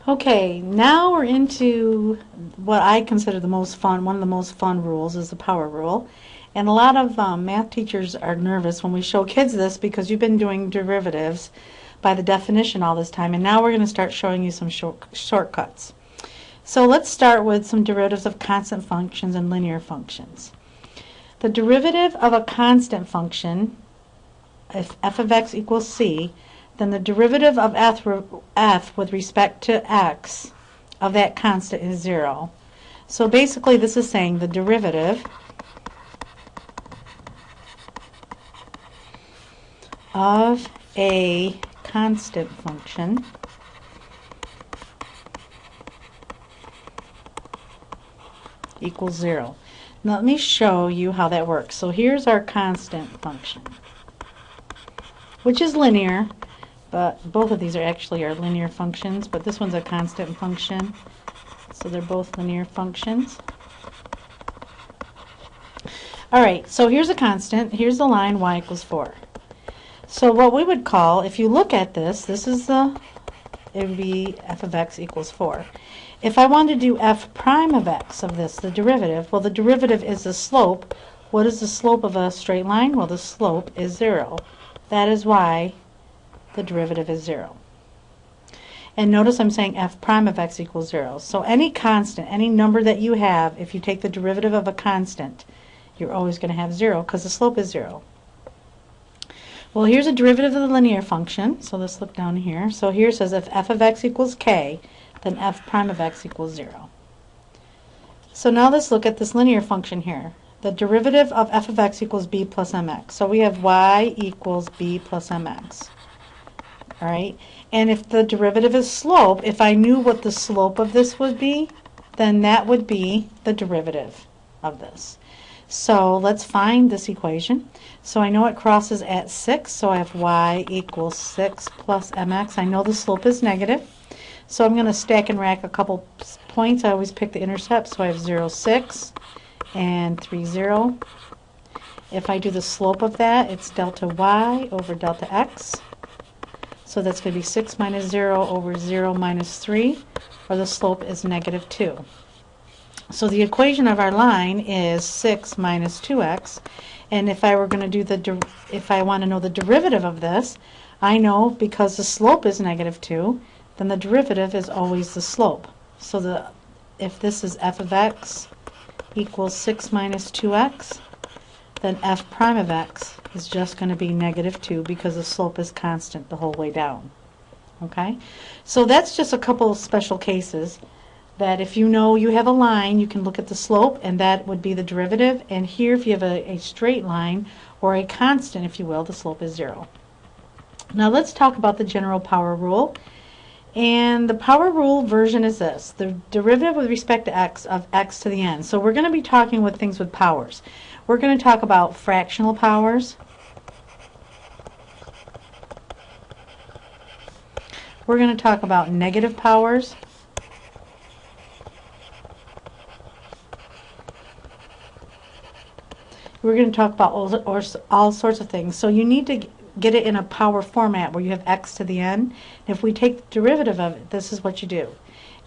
Okay, now we're into what I consider the most fun, one of the most fun rules is the power rule. And a lot of math teachers are nervous when we show kids this because you've been doing derivatives by the definition all this time, and now we're going to start showing you some shortcuts. So let's start with some derivatives of constant functions and linear functions. The derivative of a constant function, if f of x equals c, then the derivative of f with respect to x of that constant is 0. So basically this is saying the derivative of a constant function equals 0. Now let me show you how that works. So here's our constant function, which is linear, but both of these are actually our linear functions, but this one's a constant function, so they're both linear functions. Alright, so here's a constant, here's the line y equals 4. So what we would call, if you look at this, it would be f of x equals 4. If I wanted to do f prime of x of this, the derivative, well the derivative is the slope. What is the slope of a straight line? Well the slope is 0. That is why the derivative is 0. And notice I'm saying f prime of x equals 0. So any constant, any number that you have, if you take the derivative of a constant, you're always going to have 0 because the slope is 0. Well, here's a derivative of the linear function. So let's look down here. So here it says if f of x equals k, then f prime of x equals 0. So now let's look at this linear function here. The derivative of f of x equals b plus mx. So we have y equals b plus mx. Alright, and if the derivative is slope, if I knew what the slope of this would be, then that would be the derivative of this. So let's find this equation. So I know it crosses at 6, so I have y equals 6 plus mx. I know the slope is negative, so I'm going to stack and rack a couple points. I always pick the intercept, so I have 0, 6, and 3, 0. If I do the slope of that, it's delta y over delta x. So that's going to be 6 minus 0 over 0 minus 3, or the slope is negative 2. So the equation of our line is 6 minus 2x, and if I were going to do if I want to know the derivative of this, I know because the slope is negative 2, then the derivative is always the slope. So if this is f of x equals 6 minus 2x, then f prime of x is just going to be negative 2 because the slope is constant the whole way down. Okay? So that's just a couple of special cases that if you know you have a line, you can look at the slope and that would be the derivative. And here if you have a straight line or a constant, if you will, the slope is 0. Now let's talk about the general power rule. And the power rule version is this: the derivative with respect to x of x to the n. So we're going to be talking with things with powers. We're going to talk about fractional powers. We're going to talk about negative powers. We're going to talk about all sorts of things. So you need to get it in a power format where you have x to the n. If we take the derivative of it, this is what you do.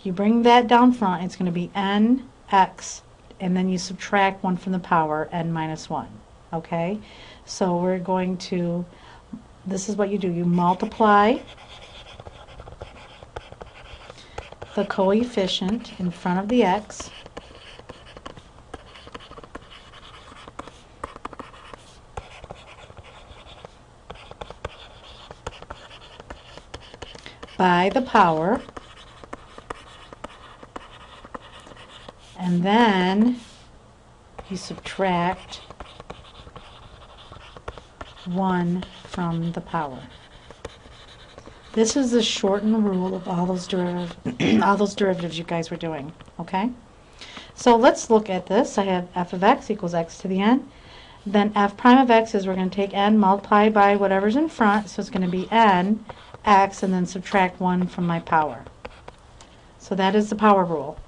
You bring that down front, it's going to be n x, and then you subtract 1 from the power, n minus 1. Okay? So we're going to, this is what you do. You multiply the coefficient in front of the x by the power, and then you subtract 1 from the power. This is the shortened rule of all those derivatives you guys were doing. Okay? So let's look at this. I have f of x equals x to the n. Then f prime of x is we're going to take n multiplied by whatever's in front, so it's going to be n x, and then subtract 1 from my power. So that is the power rule.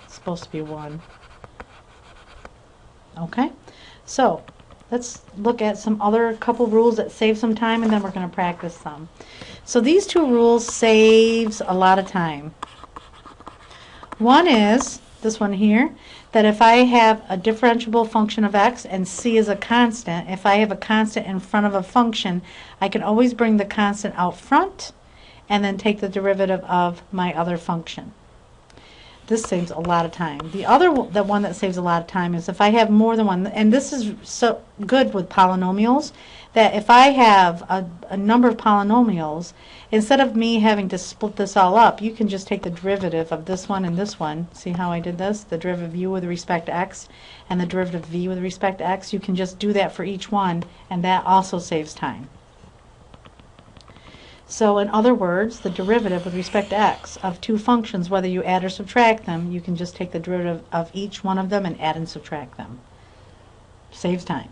It's supposed to be 1. Okay, so let's look at some other couple rules that save some time, and then we're going to practice some. So these two rules saves a lot of time. One is this one here, that if I have a differentiable function of x and c is a constant, if I have a constant in front of a function, I can always bring the constant out front and then take the derivative of my other function. This saves a lot of time. The one that saves a lot of time is if I have more than one, and this is so good with polynomials, that if I have a number of polynomials, instead of me having to split this all up, you can just take the derivative of this one and this one. See how I did this? The derivative of u with respect to x and the derivative of v with respect to x. You can just do that for each one, and that also saves time. So in other words, the derivative with respect to x of two functions, whether you add or subtract them, you can just take the derivative of each one of them and add and subtract them. Saves time.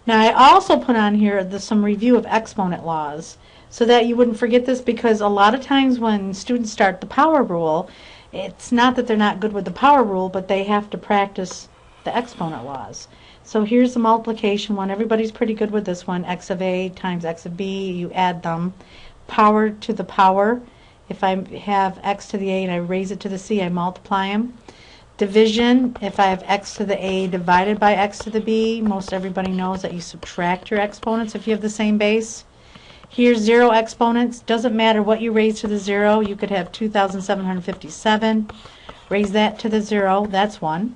Now I also put on here some review of exponent laws so that you wouldn't forget this, because a lot of times when students start the power rule, it's not that they're not good with the power rule, but they have to practice the exponent laws. So here's the multiplication one. Everybody's pretty good with this one. X of a times x of b, you add them. Power to the power. If I have x to the a and I raise it to the c, I multiply them. Division, if I have x to the a divided by x to the b, most everybody knows that you subtract your exponents if you have the same base. Here's zero exponents. Doesn't matter what you raise to the zero. You could have 2,757. Raise that to the zero. That's one.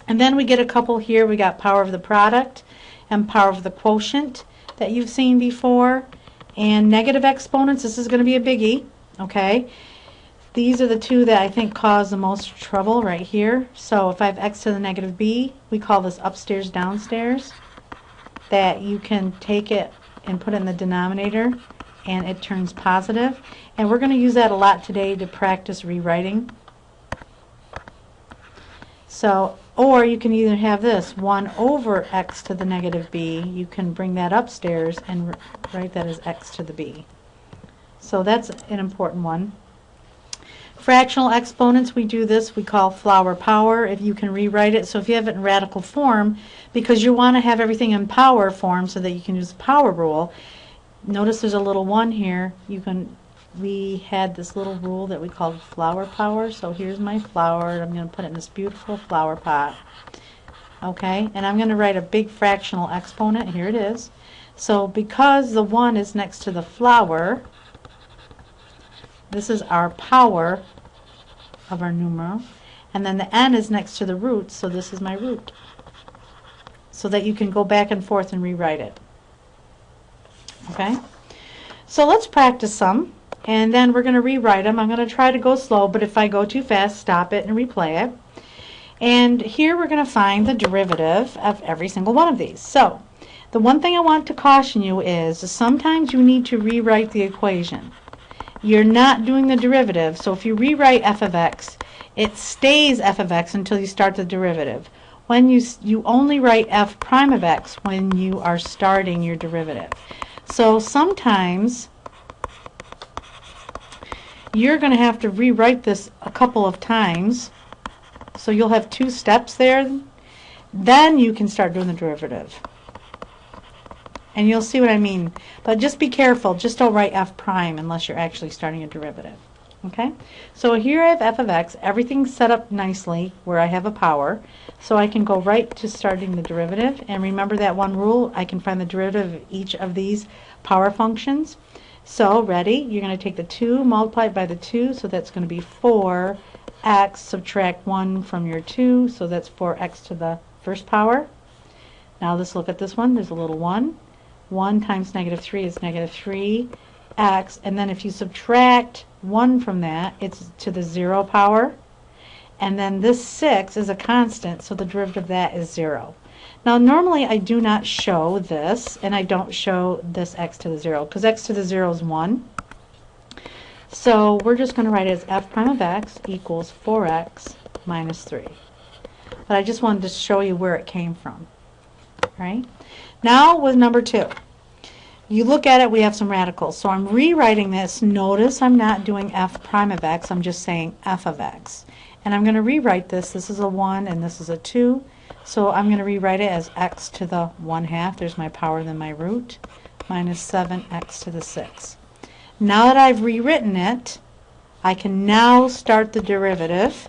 And then we get a couple here. We got power of the product and power of the quotient that you've seen before. And negative exponents, this is going to be a biggie, okay? These are the two that I think cause the most trouble right here. So if I have x to the negative b, we call this upstairs, downstairs. That you can take it and put it in the denominator, and it turns positive. And we're going to use that a lot today to practice rewriting. So, or you can either have this, 1 over x to the negative b. You can bring that upstairs and write that as x to the b. So that's an important one. Fractional exponents, we do this, we call flower power, if you can rewrite it. So if you have it in radical form, because you want to have everything in power form so that you can use the power rule, notice there's a little 1 here. We had this little rule that we called flower power. So here's my flower. I'm going to put it in this beautiful flower pot. Okay, and I'm going to write a big fractional exponent. Here it is. So because the 1 is next to the flower, this is our power of our numeral. And then the n is next to the root, so this is my root. So that you can go back and forth and rewrite it. Okay? So let's practice some. And then we're going to rewrite them. I'm going to try to go slow, but if I go too fast, stop it and replay it. And here we're going to find the derivative of every single one of these. So the one thing I want to caution you is sometimes you need to rewrite the equation. You're not doing the derivative, so if you rewrite f of x, it stays f of x until you start the derivative. When you only write f prime of x when you are starting your derivative. So sometimes you're going to have to rewrite this a couple of times. So you'll have 2 steps there. Then you can start doing the derivative. And you'll see what I mean. But just be careful. Just don't write f prime unless you're actually starting a derivative. Okay? So here I have f of x. Everything's set up nicely where I have a power. So I can go right to starting the derivative. And remember that one rule. I can find the derivative of each of these power functions. So, ready? You're going to take the 2, multiply it by the 2, so that's going to be 4x, subtract 1 from your 2, so that's 4x to the first power. Now let's look at this one. There's a little 1. 1 times negative 3 is negative 3x, and then if you subtract 1 from that, it's to the 0 power. And then this 6 is a constant, so the derivative of that is 0. Now normally I do not show this, and I don't show this x to the 0, because x to the 0 is 1. So we're just going to write it as f prime of x equals 4x minus 3. But I just wanted to show you where it came from. Right? Now with number 2. You look at it, we have some radicals. So I'm rewriting this. Notice I'm not doing f prime of x, I'm just saying f of x. And I'm going to rewrite this. This is a 1 and this is a 2. So I'm going to rewrite it as x to the 1/2. There's my power, then my root, minus 7x to the 6. Now that I've rewritten it, I can now start the derivative.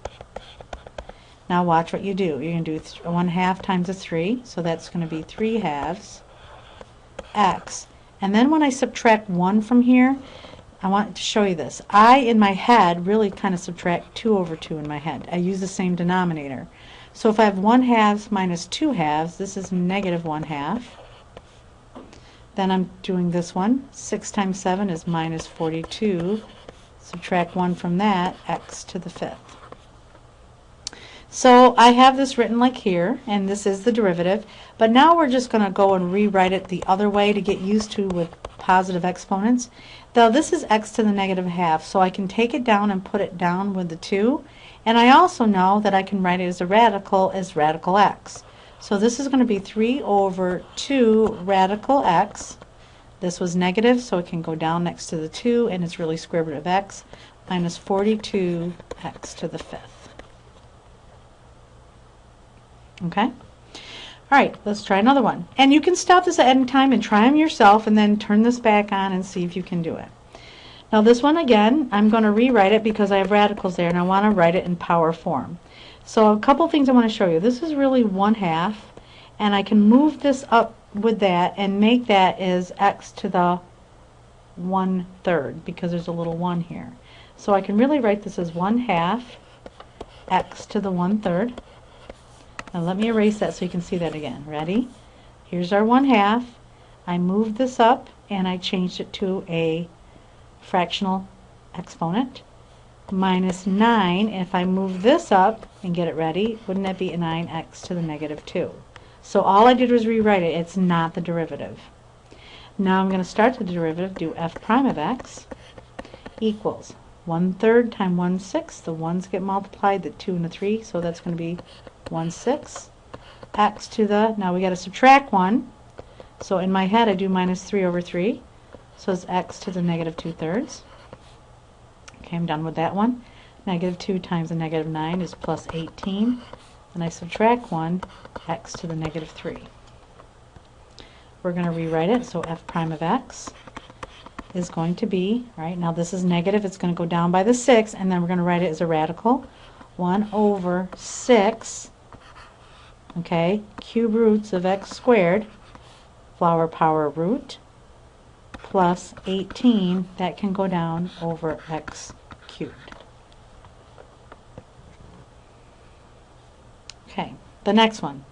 Now watch what you do. You're going to do 1/2 times a 3, so that's going to be 3/2 x. And then when I subtract 1 from here, I want to show you this. I, in my head, really kind of subtract 2 over 2 in my head. I use the same denominator. So if I have 1/2 minus 2/2, this is negative 1/2. Then I'm doing this one. 6 times 7 is minus 42. Subtract 1 from that, x to the 5th. So I have this written like here, and this is the derivative, but now we're just going to go and rewrite it the other way to get used to with positive exponents. Though this is x to the negative 1/2, so I can take it down and put it down with the 2, and I also know that I can write it as radical x. So this is going to be 3 over 2 radical x. This was negative, so it can go down next to the 2, and it's really square root of x, minus 42 x to the 5th. Okay? All right, let's try another one. And you can stop this at any time and try them yourself, and then turn this back on and see if you can do it. Now this one, again, I'm going to rewrite it because I have radicals there, and I want to write it in power form. So a couple things I want to show you. This is really 1/2, and I can move this up with that and make that as x to the 1/3 because there's a little 1 here. So I can really write this as 1/2 x to the 1/3. Now let me erase that so you can see that again. Ready? Here's our 1/2. I moved this up and I changed it to a fractional exponent. Minus 9, if I move this up and get it ready, wouldn't that be 9x to the negative 2? So all I did was rewrite it. It's not the derivative. Now I'm going to start the derivative, do f prime of x equals 1/3 times 1/6. The 1's get multiplied, the 2 and the 3, so that's going to be 1/6 x to the, now we got to subtract 1, so in my head I do minus 3 over 3, so it's x to the negative 2/3. Okay, I'm done with that one. Negative 2 times the negative 9 is plus 18, and I subtract 1, x to the negative 3. We're going to rewrite it, so f prime of x is going to be, right, now this is negative, it's going to go down by the 6, and then we're going to write it as a radical, 1 over 6, okay, cube roots of x squared, flower power root, plus 18, that can go down over x cubed. Okay, the next one,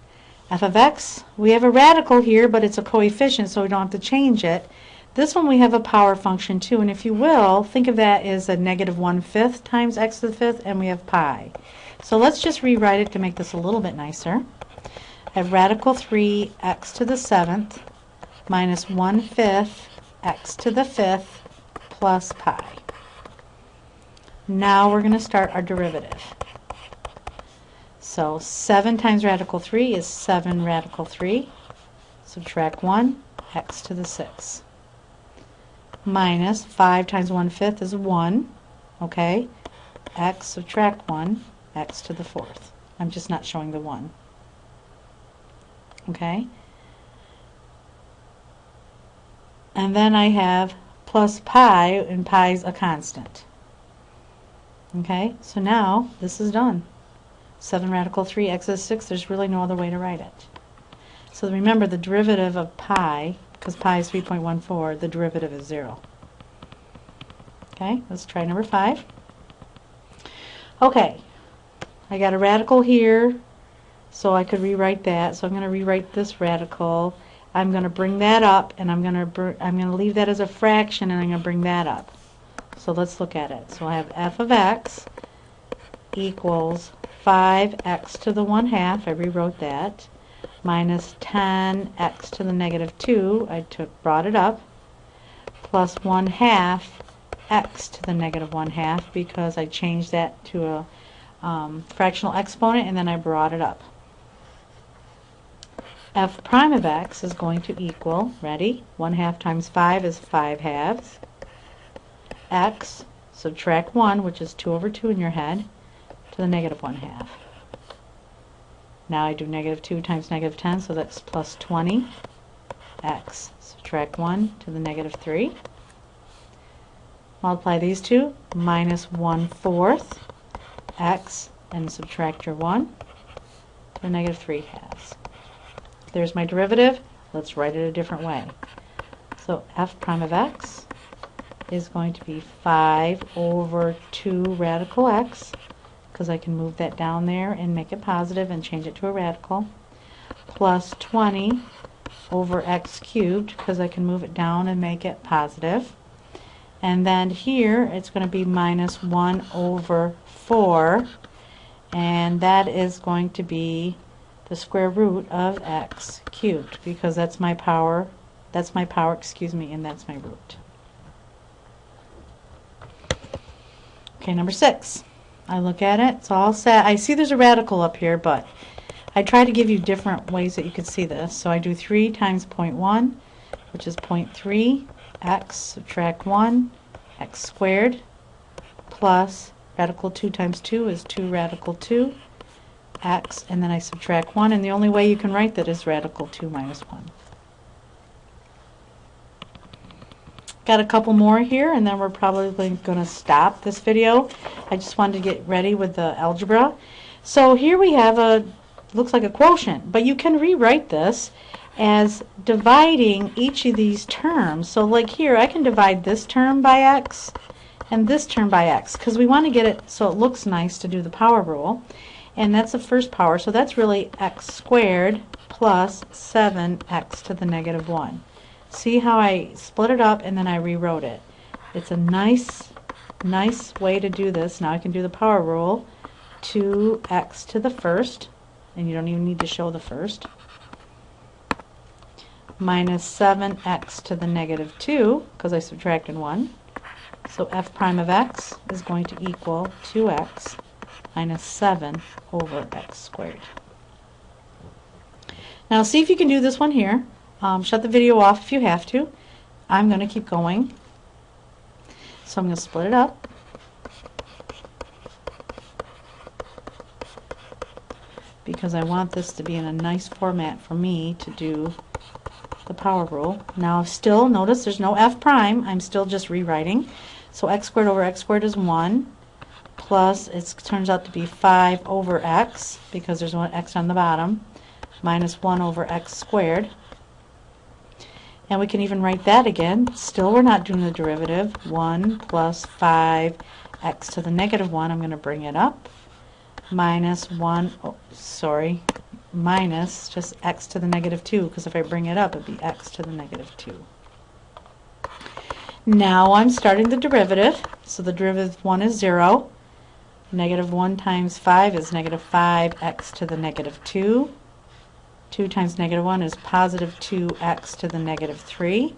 f of x, we have a radical here, but it's a coefficient, so we don't have to change it. This one we have a power function too, and if you will, think of that as a negative 1/5 times x to the 5th, and we have pi. So let's just rewrite it to make this a little bit nicer. I have radical 3 x to the 7th minus 1/5 x to the 5th plus pi. Now we're going to start our derivative. So 7 times radical 3 is 7 radical 3. Subtract 1, x to the 6. Minus 5 times 1/5 is 1. Okay? X, subtract 1, x to the 4th. I'm just not showing the 1. Okay? And then I have plus pi, and pi is a constant. Okay? So now this is done. 7 radical 3 x to the 6, there's really no other way to write it. So remember the derivative of pi, because pi is 3.14, the derivative is 0. Okay, let's try number 5. Okay, I got a radical here, so I could rewrite that. So I'm going to rewrite this radical. I'm going to bring that up, and I'm going to leave that as a fraction, and I'm going to bring that up. So let's look at it. So I have f of x equals 5x to the 1/2, I rewrote that, minus 10x to the negative 2, I brought it up, plus 1/2 x to the negative 1/2 because I changed that to a fractional exponent, and then I brought it up. F prime of x is going to equal, ready, 1/2 times 5 is 5/2, x, subtract 1, which is 2 over 2 in your head, to the negative 1/2. Now I do negative 2 times negative 10, so that's plus 20 x. Subtract 1 to the negative 3. Multiply these two, minus 1/4 x, and subtract your 1 to the negative 3/2. There's my derivative. Let's write it a different way. So f prime of x is going to be 5 over 2 radical x, because I can move that down there and make it positive and change it to a radical, plus 20 over x cubed, because I can move it down and make it positive. And then here it's going to be minus 1 over 4, and that is going to be the square root of x cubed, because that's my power, and that's my root. Okay, number 6. I look at it, it's all set. I see there's a radical up here, but I try to give you different ways that you could see this. So I do 3 times 0.1, which is 0.3, x, subtract 1, x squared, plus radical 2 times 2 is 2 radical 2, x, and then I subtract 1, and the only way you can write that is radical 2 minus 1. Got a couple more here, and then we're probably going to stop this video. I just wanted to get ready with the algebra. So here we have looks like a quotient, but you can rewrite this as dividing each of these terms. So like here, I can divide this term by x and this term by x, because we want to get it so it looks nice to do the power rule. And that's the first power, so that's really x squared plus 7x to the negative 1. See how I split it up and then I rewrote it. It's a nice way to do this. Now I can do the power rule. 2x to the first, and you don't even need to show the first, minus 7x to the negative 2, because I subtracted 1. So f prime of x is going to equal 2x minus 7 over x squared. Now see if you can do this one here. Shut the video off if you have to. I'm going to keep going. So I'm going to split it up. Because I want this to be in a nice format for me to do the power rule. Now still, notice there's no f prime. I'm still just rewriting. So x squared over x squared is 1. Plus, it turns out to be 5 over x, because there's one x on the bottom, minus 1 over x squared. And we can even write that again. Still, we're not doing the derivative. 1 plus 5x to the negative 1. I'm going to bring it up. Minus minus just x to the negative 2, because if I bring it up, it'd be x to the negative 2. Now I'm starting the derivative. So the derivative 1 is 0. Negative 1 times 5 is negative 5x to the negative 2. 2 times negative 1 is positive 2x to the negative 3.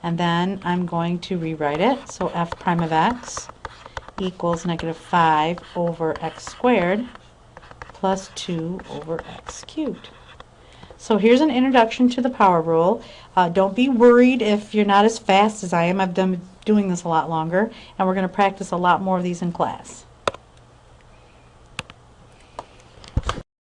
And then I'm going to rewrite it. So f prime of x equals negative 5 over x squared plus 2 over x cubed. So here's an introduction to the power rule. Don't be worried if you're not as fast as I am. I've been doing this a lot longer, and we're going to practice a lot more of these in class.